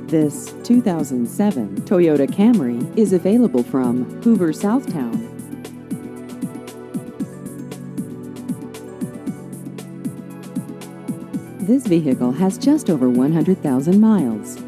This 2007 Toyota Camry is available from Hoover, Southtown. This vehicle has just over 100,000 miles.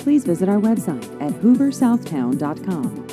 Please visit our website at hooversouthtown.com.